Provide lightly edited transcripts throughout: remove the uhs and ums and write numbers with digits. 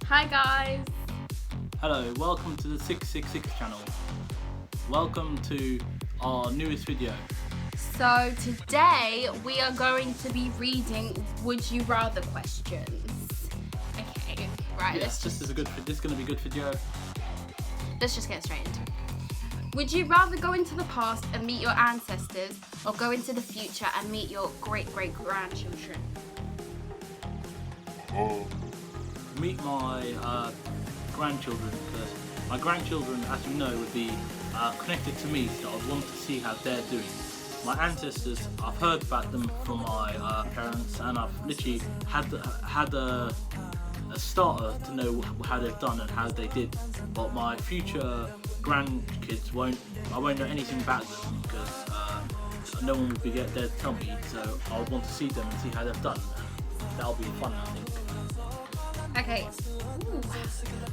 Hi guys! Hello, welcome to the 666 channel. Welcome to our newest video. So today we are going to be reading Would You Rather questions. Okay, right, Yes, this is going to be a good video. Let's just get straight into it. Would you rather go into the past and meet your ancestors or go into the future and meet your great-great-grandchildren? Meet my grandchildren, because my grandchildren, as you know, would be connected to me, so I'd want to see how they're doing. My ancestors, I've heard about them from my parents, and I've literally had a starter to know how they've done and how they did. But my future grandkids I won't know anything about them, because no one would be there to tell me. So I would want to see them and see how they've done. That'll be fun, I think. Okay,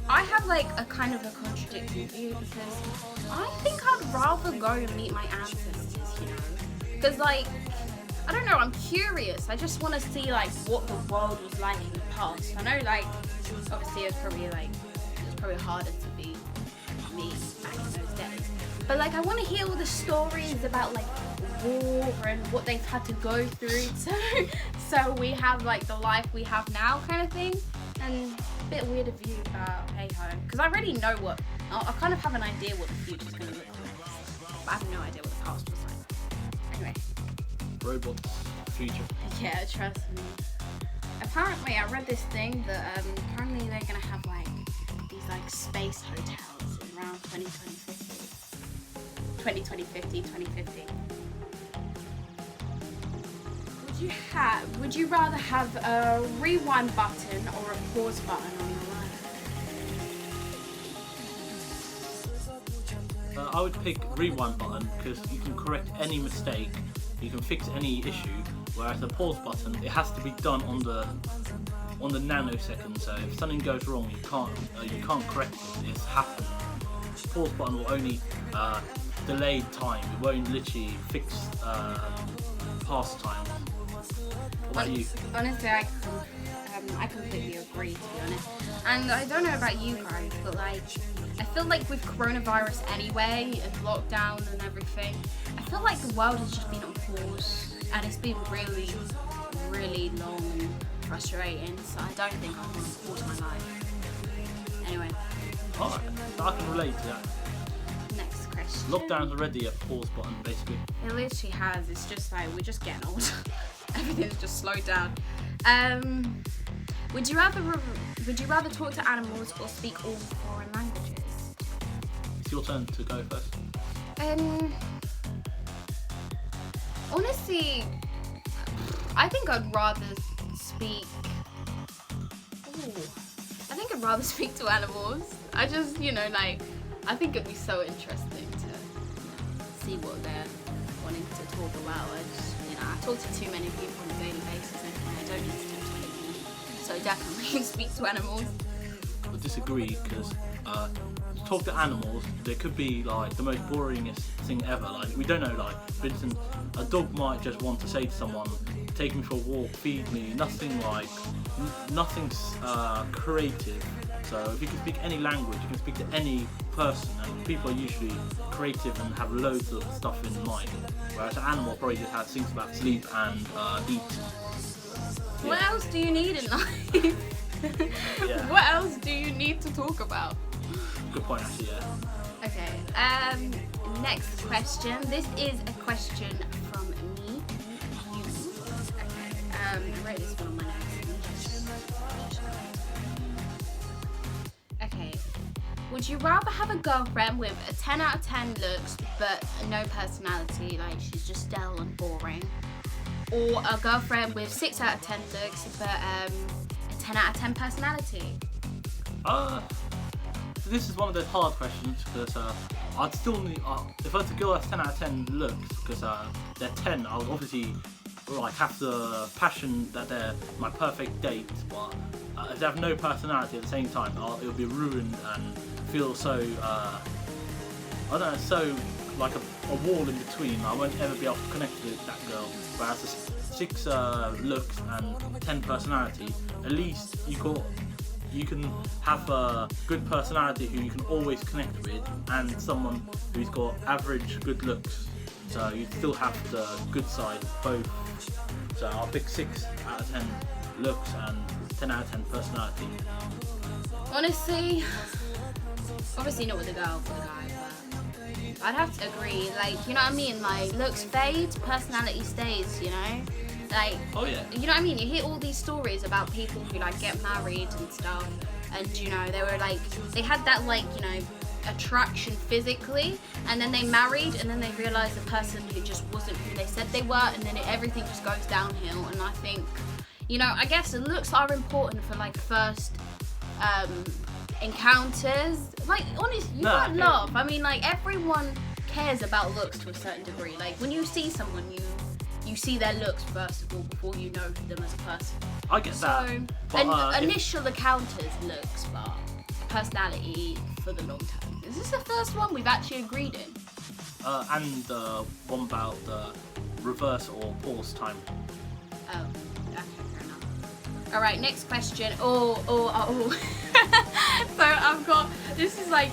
I have like a kind of a contradicting view because I think I'd rather go and meet my ancestors, you know, because like, I don't know, I'm curious. I just want to see like what the world was like in the past. I know like, obviously it's probably harder to be me back in those days, but like I want to hear all the stories about like war and what they've had to go through so we have like the life we have now kind of thing. And a bit weird of you about hey-ho, because I already know I kind of have an idea what the future's going to look like, but I have no idea what the past was like. Anyway. Robots, future. Yeah, trust me. Apparently, I read this thing that apparently they're going to have like these like space hotels around 2050. Would you rather have a rewind button or a pause button on your life? I would pick rewind button because you can correct any mistake, you can fix any issue. Whereas the pause button, it has to be done on the nanosecond. So if something goes wrong, you can't correct it. It's happened. The pause button will only delay time. It won't literally fix past time. What about you? Honestly, I completely agree, to be honest. And I don't know about you guys, but like, I feel like with coronavirus anyway, and lockdown and everything, I feel like the world has just been on pause, and it's been really, really long and frustrating, so I don't think I want to pause my life. Anyway. Alright, I can relate to that. Next question. Lockdown's already a pause button, basically. It literally has, it's just like, we're just getting old. Everything's just slowed down. Would you rather talk to animals or speak all foreign languages? It's your turn to go first. Honestly, I think I'd rather speak. I think I'd rather speak to animals. I just, I think it'd be so interesting to see what they're wanting to talk about. I talk to too many people on a daily basis anyway. I don't need to talk to anyone. So definitely speak to animals. I disagree, because to talk to animals, there could be like the most boringest thing ever. Like, we don't know, like, for instance, a dog might just want to say to someone, take me for a walk, feed me, nothing's creative. So if you can speak any language, you can speak to any person, and people are usually creative and have loads of stuff in mind. Whereas an animal probably just thinks about sleep and eat. Yeah. What else do you need in life? Yeah. What else do you need to talk about? Good point, actually, yeah. Okay, next question. This is a question from me. You. Okay, I wrote this one on my notes. Okay. Would you rather have a girlfriend with a 10 out of 10 looks but no personality, like she's just dull and boring? Or a girlfriend with 6 out of 10 looks but a 10 out of 10 personality? This is one of those hard questions, because I'd still need, if I was a girl that's 10 out of 10 looks, because they're 10, I would obviously have the passion that they're my perfect date, but if they have no personality at the same time, it would be ruined and feel so, so like a wall in between. I won't ever be able to connect with that girl. Whereas the 6 looks and 10 personality, at least you got you can have a good personality who you can always connect with, and someone who's got average good looks. So you still have the good side of both. So I'll pick 6 out of 10 looks and 10 out of 10 personality. Honestly, obviously not with the girl, for the guy, but I'd have to agree. Like, you know what I mean? Like, looks fade, personality stays, you know? Like, oh yeah, you know what I mean? You hear all these stories about people who like get married and stuff, and you know, they were like, they had that like, you know, attraction physically, and then they married, and then they realized the person who just wasn't who they said they were, and then everything just goes downhill. And I think, you know, I guess the looks are important for like first encounters. Like, honestly, you got love. I mean, like, everyone cares about looks to a certain degree. Like, when you see someone, you see their looks first of all before you know them as a person. I get that. So, But, initial encounters looks, but personality for the long term. Is this the first one we've actually agreed in? And one about reverse or pause time. Oh, okay, fair enough. Alright, next question. Oh. So I've got, this is like,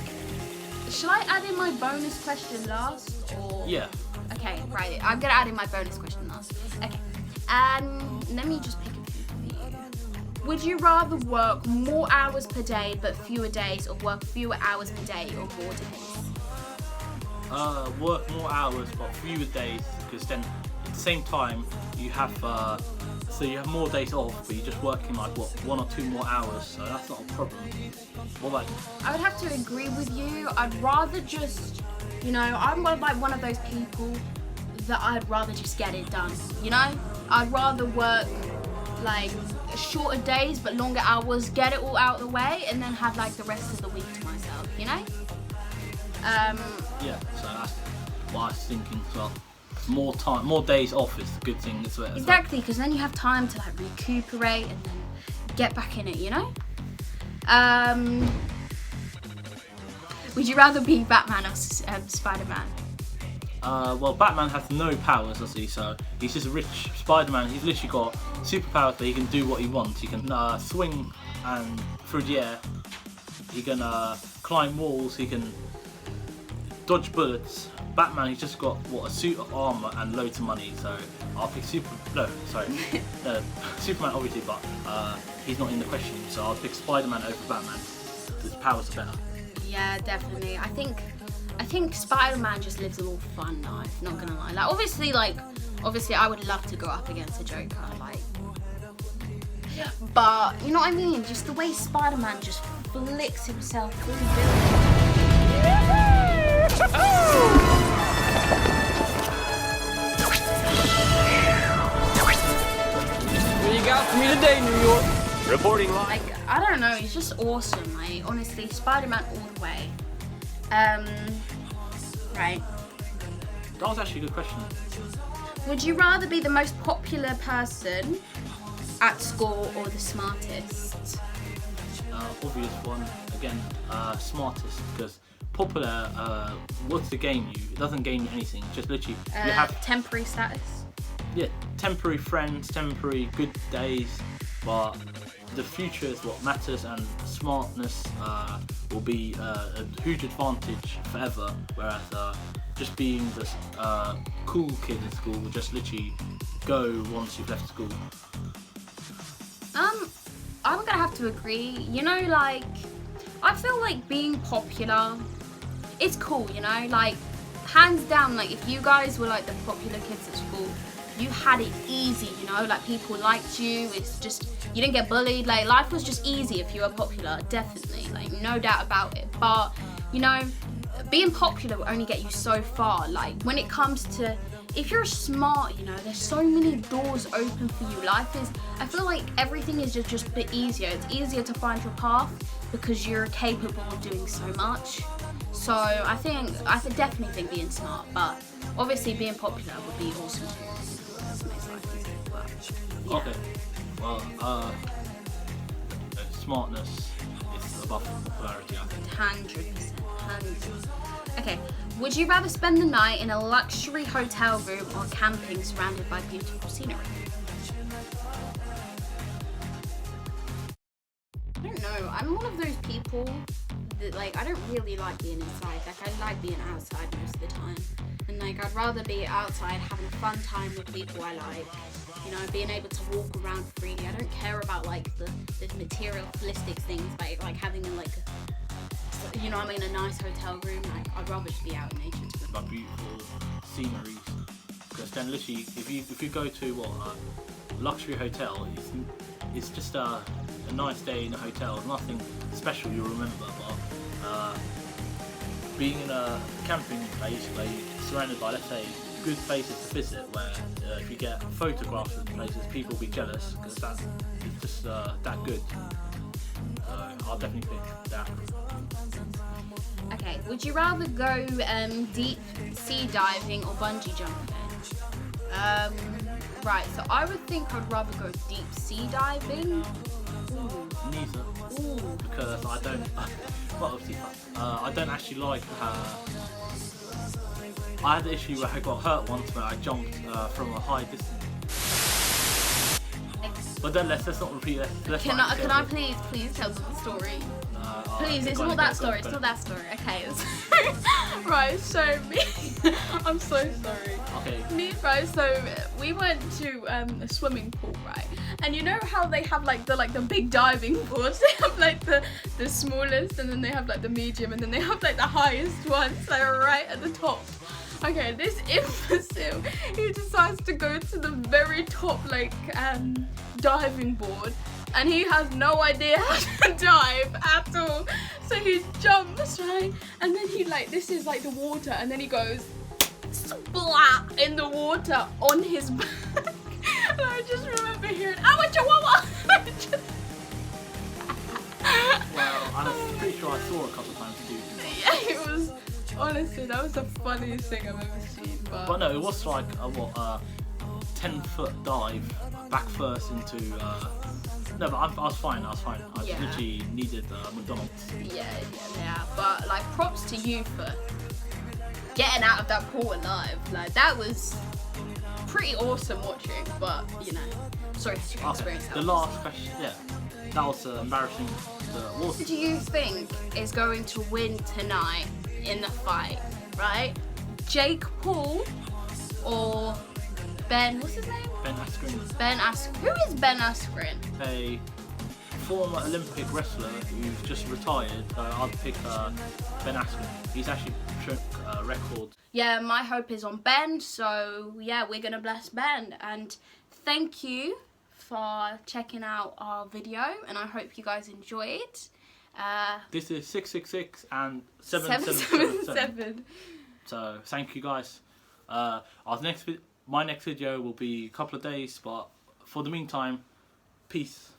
shall I add in my bonus question last? Or? Yeah. Okay, right. I'm gonna add in my bonus question last. Okay. Let me just pick a few for you. Would you rather work more hours per day but fewer days, or work fewer hours per day or more days? Work more hours but fewer days, because then at the same time you have so you have more days off, but you're just working like 1 or 2 more hours, so that's not a problem. What about you? I would have to agree with you. I'd rather just, you know, I'm like one of those people that I'd rather just get it done, you know? I'd rather work like shorter days but longer hours, get it all out of the way, and then have like the rest of the week to myself, you know? Yeah, so that's what I was thinking as well. More time, more days off is a good thing as well. Exactly, because then you have time to like recuperate and then get back in it, you know? Would you rather be Batman or Spider-Man? Well, Batman has no powers, does he? So he's just a rich Spider-Man. He's literally got superpowers that he can do what he wants. He can swing and through the air. He can climb walls. He can dodge bullets. Batman, he's just got a suit of armor and loads of money. So I'll pick Superman obviously, but he's not in the question. So I'll pick Spider-Man over Batman. His powers are better. Yeah, definitely. I think Spider-Man just lives a more fun life, not gonna lie. Like obviously I would love to go up against a Joker, like, but you know what I mean? Just the way Spider-Man just flicks himself through buildings. What you got for me today, New York? Reporting live. Like, I don't know, he's just awesome. Like, honestly, Spider-Man all the way. Right. That was actually a good question. Would you rather be the most popular person at school or the smartest? Obvious one again, smartest, because popular, what's to gain you? It doesn't gain you anything. Just literally, you have temporary status. Yeah, temporary friends, temporary good days, but the future is what matters, and smartness will be a huge advantage forever. Whereas just being the cool kid in school will just literally go once you've left school. I'm gonna have to agree. You know, like, I feel like being popular, it's cool, you know? Like, hands down, like, if you guys were, like, the popular kids at school, you had it easy, you know? Like, people liked you, it's just, you didn't get bullied. Like, life was just easy if you were popular, definitely. Like, no doubt about it. But, you know, being popular will only get you so far. Like, when it comes to, if you're smart, you know, there's so many doors open for you. Life is, I feel like everything is just a bit easier. It's easier to find your path because you're capable of doing so much. So I definitely think being smart, but obviously being popular would be awesome too. That's makes life easier, but, yeah. Okay. Well, smartness is above popularity, I think. 100%. Okay. Would you rather spend the night in a luxury hotel room or camping surrounded by beautiful scenery? I don't know. I'm one of those people that, like, I don't really like being inside. Like, I like being outside most of the time. And, like, I'd rather be outside having a fun time with people I like. You know, being able to walk around freely. I don't care about, like, the materialistic things, like having, a you know what I mean, a nice hotel room. Like, I'd rather just be out in nature. Like beautiful sceneries. Because then literally, if you go to luxury hotel, it's just a nice day in a hotel. There's nothing special you'll remember, but being in a camping place where you're surrounded by, let's say, good places to visit, where if you get photographs of the places, people will be jealous because it's just that good. So I'll definitely pick that. Okay, would you rather go deep sea diving or bungee jumping? Right, so I would think I'd rather go deep sea diving. Neither. Ooh. Because I don't, well, obviously, I don't actually like. I had the issue where I got hurt once when I jumped from a high distance. But then let's not repeat that. Can I please tell them the story? Please, it's not that story. It's not that story. Okay. Right. So me, I'm so sorry. Okay. Me, right. So we went to a swimming pool, right? And you know how they have like the big diving boards? They have like the smallest, and then they have like the medium, and then they have like the highest ones, like right at the top. Okay, this imbecile, he decides to go to the very top, like, diving board, and he has no idea how to dive at all. So he jumps, right, and then he, like, this is, like, the water, and then he goes splat in the water on his back. And I just remember hearing, "Ow, a chihuahua!" Well, I'm pretty sure I saw a couple of times too. Yeah, it was... Honestly, that was the funniest thing I've ever seen. But no, it was like a 10-foot dive back first into. No, but I was fine. I just Yeah. literally needed McDonald's. Yeah. But like, props to you for getting out of that pool alive. Like, that was pretty awesome watching. But you know, sorry for your experience. The last question, yeah, that was embarrassing. What do you think is going to win tonight in the fight, right? Jake Paul or Ben, what's his name? Ben Askren. Ben Askren. Who is Ben Askren? A former Olympic wrestler who's just retired. So I'd pick Ben Askren. He's actually broke records. Yeah, my hope is on Ben, so yeah, we're gonna bless Ben. And thank you for checking out our video, and I hope you guys enjoyed. This is 666 and 777. So thank you guys. My next video will be a couple of days, but for the meantime, peace.